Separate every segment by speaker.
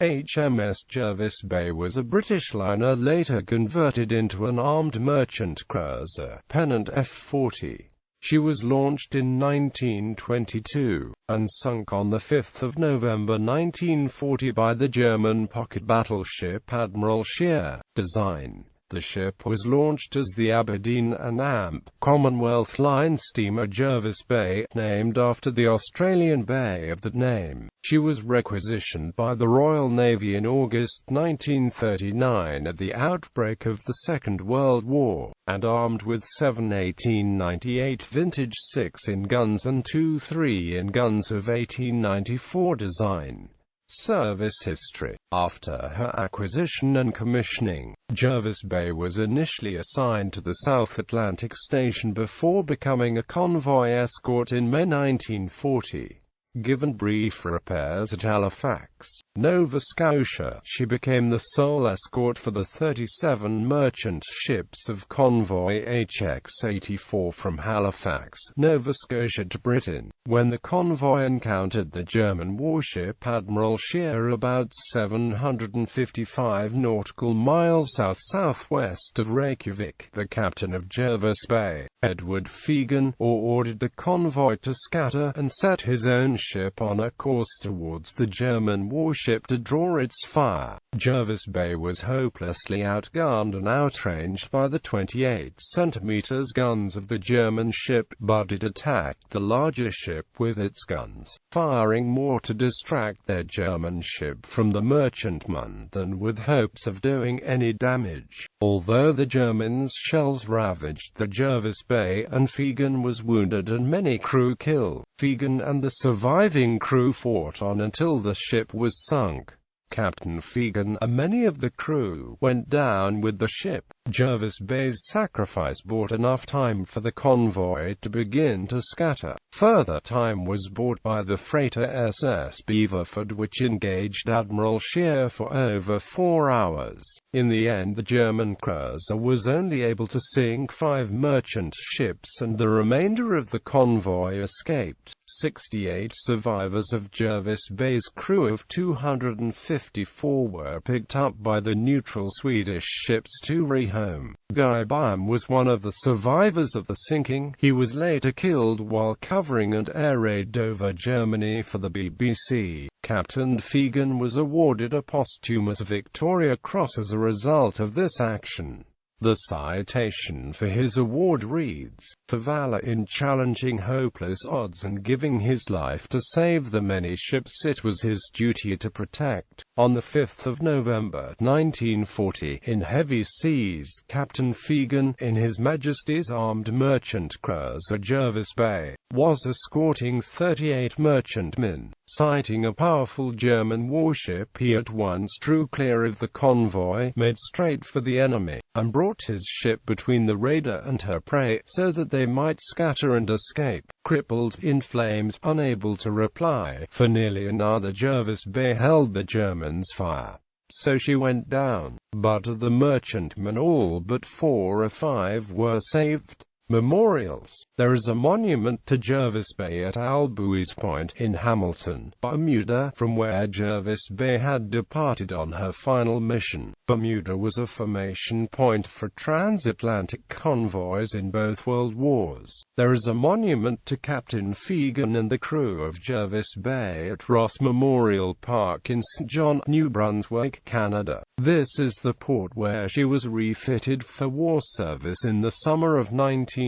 Speaker 1: HMS Jervis Bay was a British liner later converted into an armed merchant cruiser, Pennant F-40. She was launched in 1922, and sunk on 5 November 1940 by the German pocket battleship Admiral Scheer. Design. The ship was launched as the Aberdeen and Amp, Commonwealth Line steamer Jervis Bay, named after the Australian bay of that name. She was requisitioned by the Royal Navy in August 1939 at the outbreak of the Second World War, and armed with 7 1898 vintage 6-in guns and 2 3-in guns of 1894 design. Service history. After her acquisition and commissioning, Jervis Bay was initially assigned to the South Atlantic Station before becoming a convoy escort in May 1940. Given brief repairs at Halifax, Nova Scotia, she became the sole escort for the 37 merchant ships of convoy HX-84 from Halifax, Nova Scotia to Britain, when the convoy encountered the German warship Admiral Scheer about 755 nautical miles south-southwest of Reykjavik. The captain of Jervis Bay, Edward Fegan, ordered the convoy to scatter and set his own ship on a course towards the German warship to draw its fire. Jervis Bay was hopelessly outgunned and outranged by the 28 cm guns of the German ship, but it attacked the larger ship with its guns, firing more to distract their German ship from the merchantman than with hopes of doing any damage. Although the Germans' shells ravaged the Jervis Bay and Fegan was wounded and many crew killed, Fegan and the surviving crew fought on until the ship was sunk. Captain Fegan and many of the crew went down with the ship. Jervis Bay's sacrifice bought enough time for the convoy to begin to scatter. Further time was bought by the freighter SS Beaverford, which engaged Admiral Scheer for over 4 hours. In the end, the German cruiser was only able to sink 5 merchant ships and the remainder of the convoy escaped. 68 survivors of Jervis Bay's crew of 254 were picked up by the neutral Swedish ships to rehome. Guy Baum was one of the survivors of the sinking. He was later killed while covering an air raid over Germany for the BBC. Captain Fegan was awarded a posthumous Victoria Cross as a result of this action. The citation for his award reads, "For valor in challenging hopeless odds and giving his life to save the many ships it was his duty to protect." On 5 November 1940, in heavy seas, Captain Fegan, in His Majesty's armed merchant cruiser Jervis Bay, was escorting 38 merchantmen. Sighting a powerful German warship, he at once drew clear of the convoy, made straight for the enemy, and brought his ship between the raider and her prey, so that they might scatter and escape. Crippled, in flames, unable to reply, for nearly an hour the Jervis Bay held the Germans' fire. So she went down, but of the merchantmen all but 4 or 5 were saved. Memorials. There is a monument to Jervis Bay at Albuys Point in Hamilton, Bermuda, from where Jervis Bay had departed on her final mission. Bermuda was a formation point for transatlantic convoys in both World Wars. There is a monument to Captain Fegan and the crew of Jervis Bay at Ross Memorial Park in St. John, New Brunswick, Canada. This is the port where she was refitted for war service in the summer of 1940.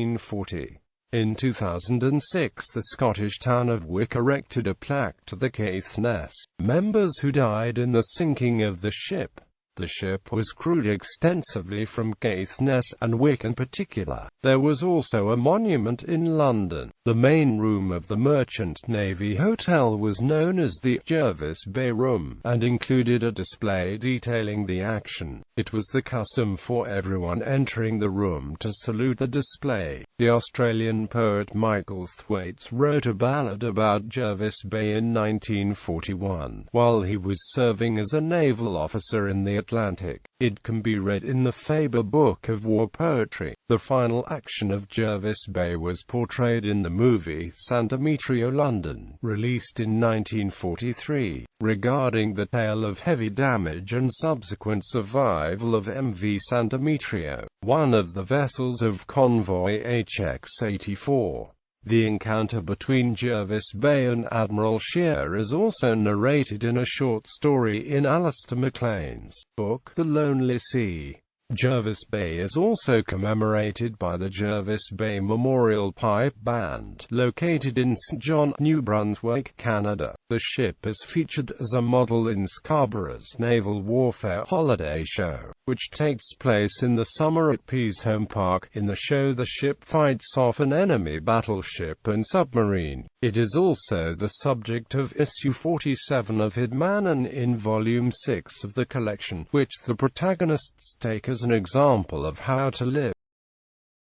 Speaker 1: In 2006, the Scottish town of Wick erected a plaque to the Caithness members who died in the sinking of the ship. The ship was crewed extensively from Caithness and Wick in particular. There was also a monument in London. The main room of the Merchant Navy Hotel was known as the Jervis Bay Room, and included a display detailing the action. It was the custom for everyone entering the room to salute the display. The Australian poet Michael Thwaites wrote a ballad about Jervis Bay in 1941, while he was serving as a naval officer in the Atlantic. It can be read in the Faber Book of War Poetry. The final action of Jervis Bay was portrayed in the movie Santa Metrio London, released in 1943, regarding the tale of heavy damage and subsequent survival of MV Santa Metrio, one of the vessels of convoy HX-84. The encounter between Jervis Bay and Admiral Scheer is also narrated in a short story in Alistair MacLean's book, The Lonely Sea. Jervis Bay is also commemorated by the Jervis Bay Memorial Pipe Band, located in St. John, New Brunswick, Canada. The ship is featured as a model in Scarborough's Naval Warfare Holiday Show, which takes place in the summer at Peashome Park. In the show, the ship fights off an enemy battleship and submarine. It is also the subject of issue 47 of Hidman and in volume 6 of the collection, which the protagonists take as an example of how to live.